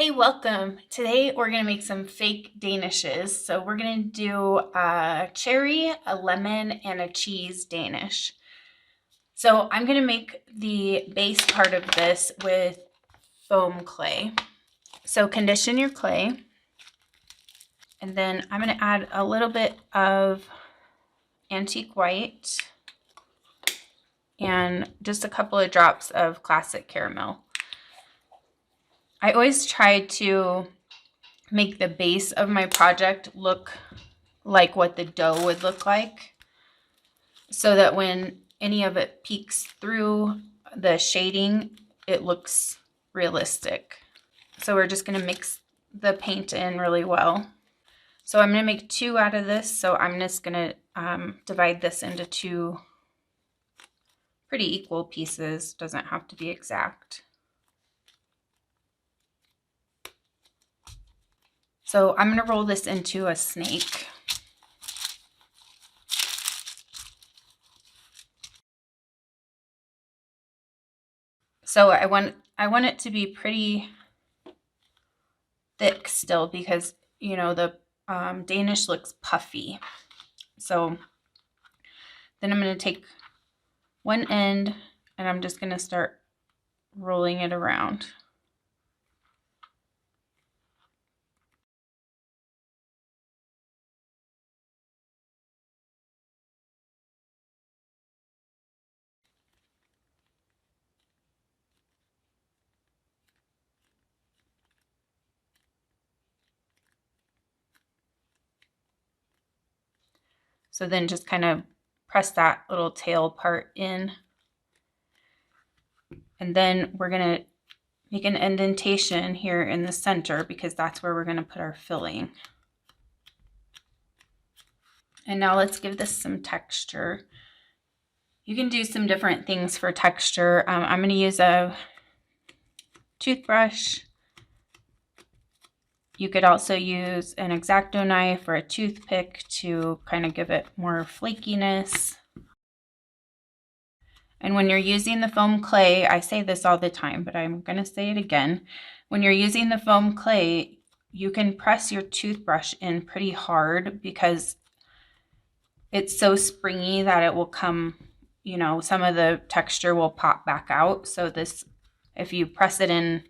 Hey, welcome. Today we're going to make some fake Danishes. So we're going to do a cherry, a lemon, and a cheese Danish. So I'm going to make the base part of this with foam clay. So condition your clay. And then I'm going to add a little bit of antique white and just a couple of drops of classic caramel. I always try to make the base of my project look like what the dough would look like, so that when any of it peeks through the shading, it looks realistic. So we're just going to mix the paint in really well. So I'm going to make 2 out of this, so I'm just going to divide this into 2 pretty equal pieces. Doesn't have to be exact. So I'm going to roll this into a snake. So I want it to be pretty thick still, because you know the Danish looks puffy. So then I'm going to take one end and I'm just going to start rolling it around. So then just kind of press that little tail part in. And then we're going to make an indentation here in the center, because that's where we're going to put our filling. And now let's give this some texture. You can do some different things for texture. I'm going to use a toothbrush. You could also use an X-Acto knife or a toothpick to kind of give it more flakiness. And when you're using the foam clay, I say this all the time, but I'm going to say it again. When you're using the foam clay, you can press your toothbrush in pretty hard, because it's so springy that it will come, you know, some of the texture will pop back out. So this, if you press it in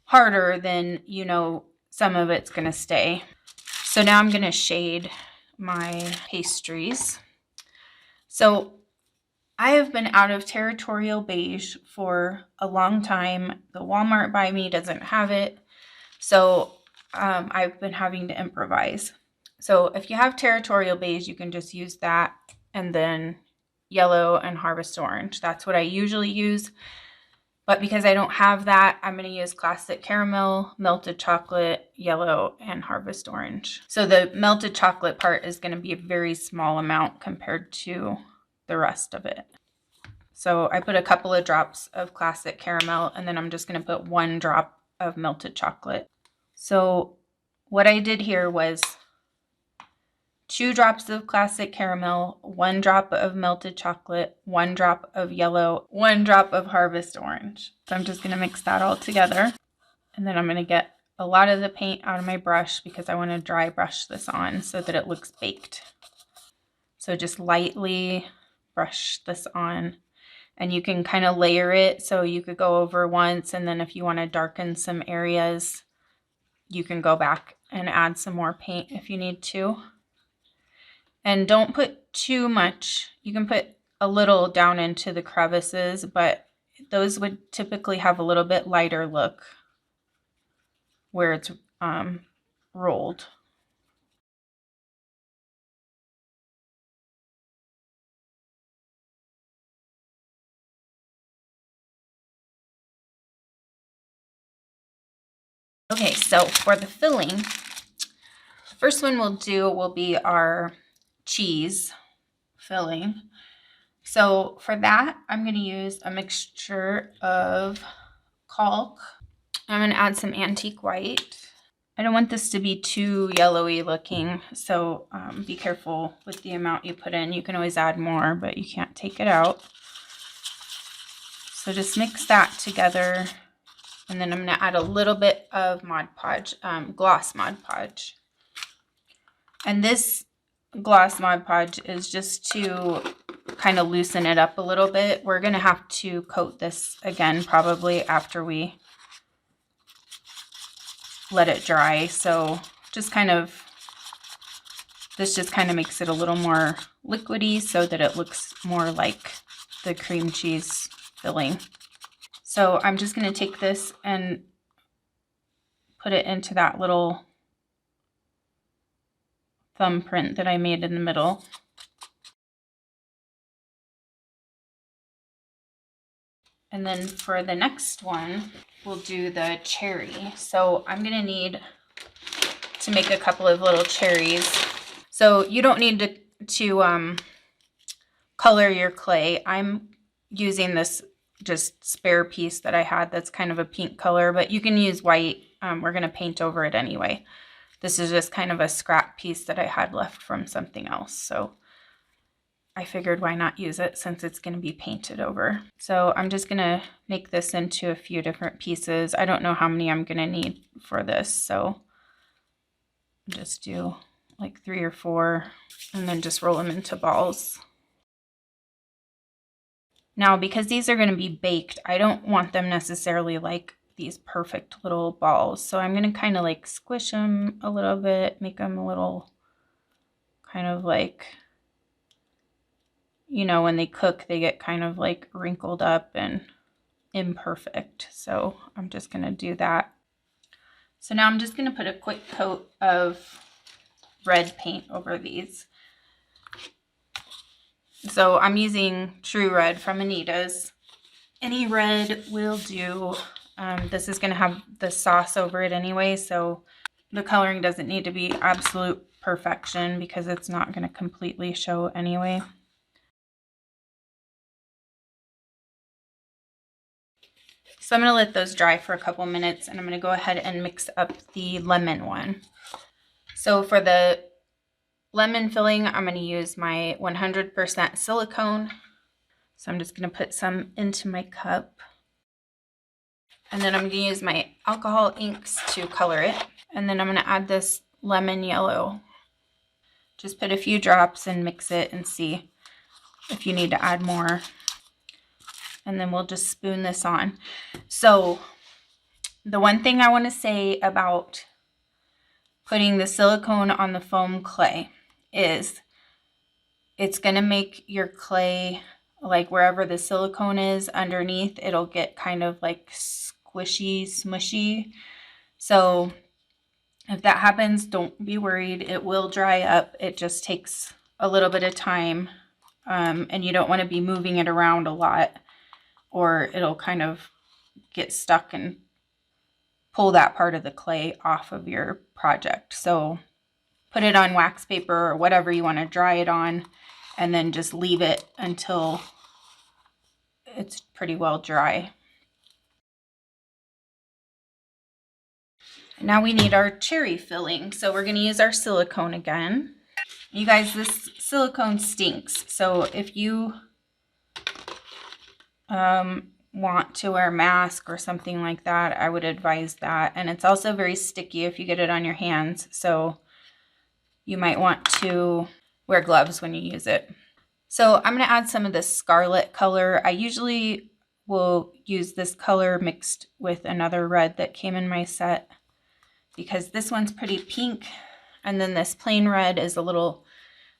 harder, then you know some of it's going to stay. So now I'm going to shade my pastries. So I have been out of territorial beige for a long time. The Walmart by me doesn't have it, so I've been having to improvise. So if you have territorial beige, you can just use that, and then yellow and harvest orange. That's what I usually use. But because I don't have that, I'm going to use classic caramel, melted chocolate, yellow, and harvest orange. So the melted chocolate part is going to be a very small amount compared to the rest of it. So I put a couple of drops of classic caramel, and then I'm just going to put 1 drop of melted chocolate. So what I did here was 2 drops of classic caramel, 1 drop of melted chocolate, 1 drop of yellow, 1 drop of harvest orange. So I'm just going to mix that all together. And then I'm going to get a lot of the paint out of my brush, because I want to dry brush this on so that it looks baked. So just lightly brush this on, and you can kind of layer it. So you could go over once, and then if you want to darken some areas, you can go back and add some more paint if you need to. And don't put too much. You can put a little down into the crevices, but those would typically have a little bit lighter look where it's rolled. Okay, so for the filling, the first one we'll do will be our cheese filling. So for that, I'm going to use a mixture of caulk. I'm going to add some antique white. I don't want this to be too yellowy looking, so be careful with the amount you put in. You can always add more, but you can't take it out. So just mix that together. And then I'm going to add a little bit of Mod Podge, gloss Mod Podge. And this gloss Mod Podge is just to kind of loosen it up a little bit. We're going to have to coat this again probably after we let it dry. So just kind of, this just kind of makes it a little more liquidy so that it looks more like the cream cheese filling. So I'm just going to take this and put it into that little thumbprint that I made in the middle. And then for the next one, we'll do the cherry. So I'm going to need to make a couple of little cherries. So you don't need to color your clay. I'm using this just spare piece that I had that's kind of a pink color, but you can use white. We're going to paint over it anyway. This is just kind of a scrap piece that I had left from something else. So I figured why not use it since it's going to be painted over. So I'm just going to make this into a few different pieces. I don't know how many I'm going to need for this. So just do like 3 or 4 and then just roll them into balls. Now, because these are going to be baked, I don't want them necessarily like these perfect little balls. So I'm going to kind of like squish them a little bit, make them a little kind of like, you know, when they cook, they get kind of like wrinkled up and imperfect. So I'm just going to do that. So now I'm just going to put a quick coat of red paint over these. So I'm using True Red from Anita's. Any red will do. This is going to have the sauce over it anyway, so the coloring doesn't need to be absolute perfection because it's not going to completely show anyway. So I'm going to let those dry for a couple minutes, and I'm going to go ahead and mix up the lemon one. So for the lemon filling, I'm going to use my 100% silicone. So I'm just going to put some into my cup. And then I'm going to use my alcohol inks to color it. And then I'm going to add this lemon yellow. Just put a few drops and mix it and see if you need to add more. And then we'll just spoon this on. So the one thing I want to say about putting the silicone on the foam clay is it's going to make your clay, like wherever the silicone is underneath, it'll get kind of like squishy, smushy. So if that happens, don't be worried. It will dry up. It just takes a little bit of time, and you don't want to be moving it around a lot or it'll kind of get stuck and pull that part of the clay off of your project. So put it on wax paper or whatever you want to dry it on, and then just leave it until it's pretty well dry. Now we need our cherry filling. So we're going to use our silicone again. You guys, this silicone stinks. So if you want to wear a mask or something like that, I would advise that. And it's also very sticky if you get it on your hands. So you might want to wear gloves when you use it. So I'm going to add some of this scarlet color. I usually will use this color mixed with another red that came in my set because this one's pretty pink. And then this plain red is a little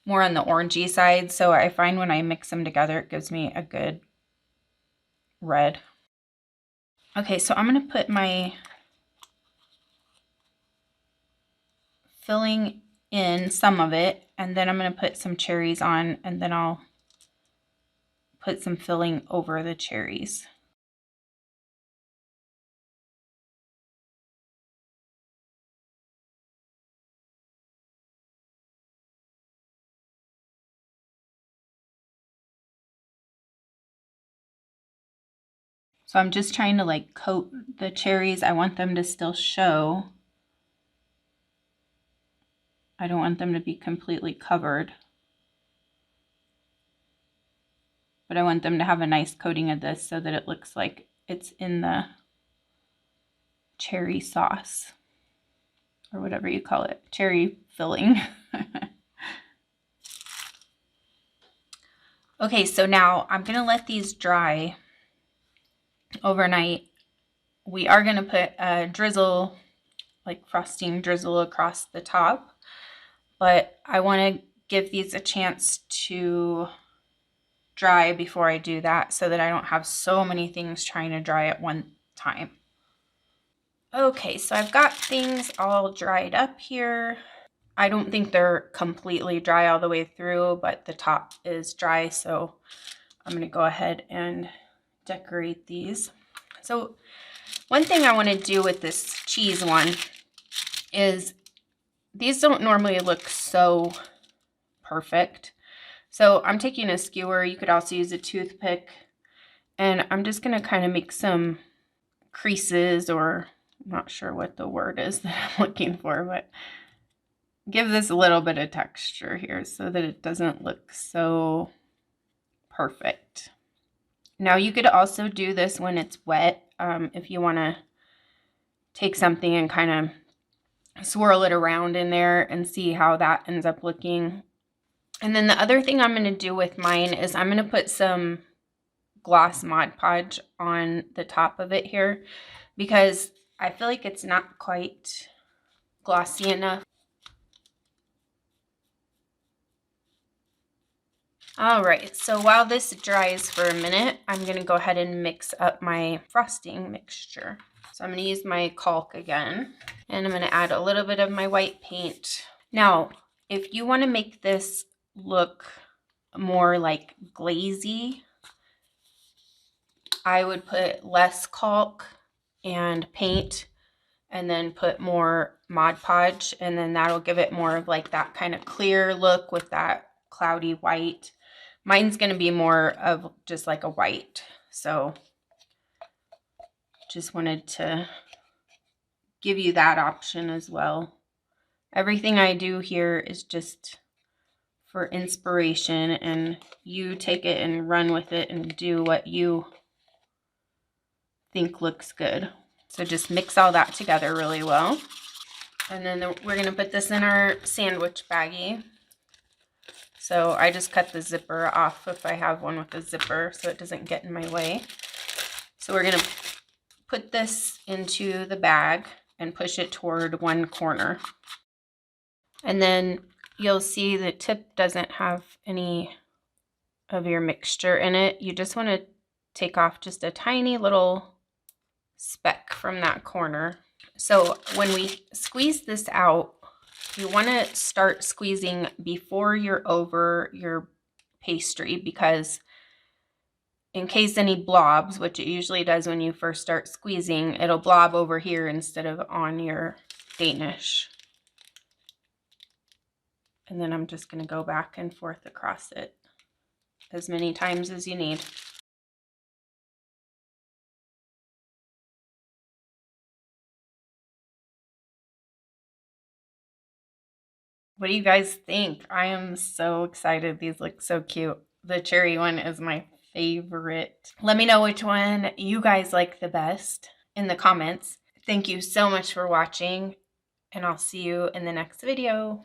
more on the orangey side. So I find when I mix them together, it gives me a good red. Okay, so I'm going to put my filling in, some of it, and then I'm going to put some cherries on, and then I'll put some filling over the cherries. So I'm just trying to like coat the cherries. I want them to still show. I don't want them to be completely covered. But I want them to have a nice coating of this so that it looks like it's in the cherry sauce, or whatever you call it, cherry filling. Okay, so now I'm gonna let these dry overnight. We are gonna put a drizzle, like frosting drizzle across the top, but I wanna give these a chance to dry before I do that so that I don't have so many things trying to dry at one time. Okay, so I've got things all dried up here. I don't think they're completely dry all the way through, but the top is dry, so I'm gonna go ahead and decorate these. So one thing I want to do with this cheese one is these don't normally look so perfect. So I'm taking a skewer. You could also use a toothpick, and I'm just going to kind of make some creases, or I'm not sure what the word is that I'm looking for, but give this a little bit of texture here so that it doesn't look so perfect. Now you could also do this when it's wet, if you want to take something and kind of swirl it around in there and see how that ends up looking. And then the other thing I'm going to do with mine is I'm going to put some gloss Mod Podge on the top of it here, because I feel like it's not quite glossy enough. All right, so while this dries for a minute, I'm going to go ahead and mix up my frosting mixture. So I'm going to use my caulk again, and I'm going to add a little bit of my white paint. Now, if you want to make this look more like glazy, I would put less caulk and paint and then put more Mod Podge, and then that'll give it more of like that kind of clear look with that cloudy white. Mine's going to be more of just like a white, so just wanted to give you that option as well. Everything I do here is just for inspiration, and you take it and run with it and do what you think looks good. So just mix all that together really well. And then we're going to put this in our sandwich baggie. So I just cut the zipper off if I have one with a zipper so it doesn't get in my way. So we're going to put this into the bag and push it toward one corner. And then you'll see the tip doesn't have any of your mixture in it. You just want to take off just a tiny little speck from that corner. So when we squeeze this out, you want to start squeezing before you're over your pastry, because in case any blobs, which it usually does when you first start squeezing, it'll blob over here instead of on your Danish. And then I'm just going to go back and forth across it as many times as you need. What do you guys think? I am so excited. These look so cute. The cherry one is my favorite. Let me know which one you guys like the best in the comments. Thank you so much for watching, and I'll see you in the next video.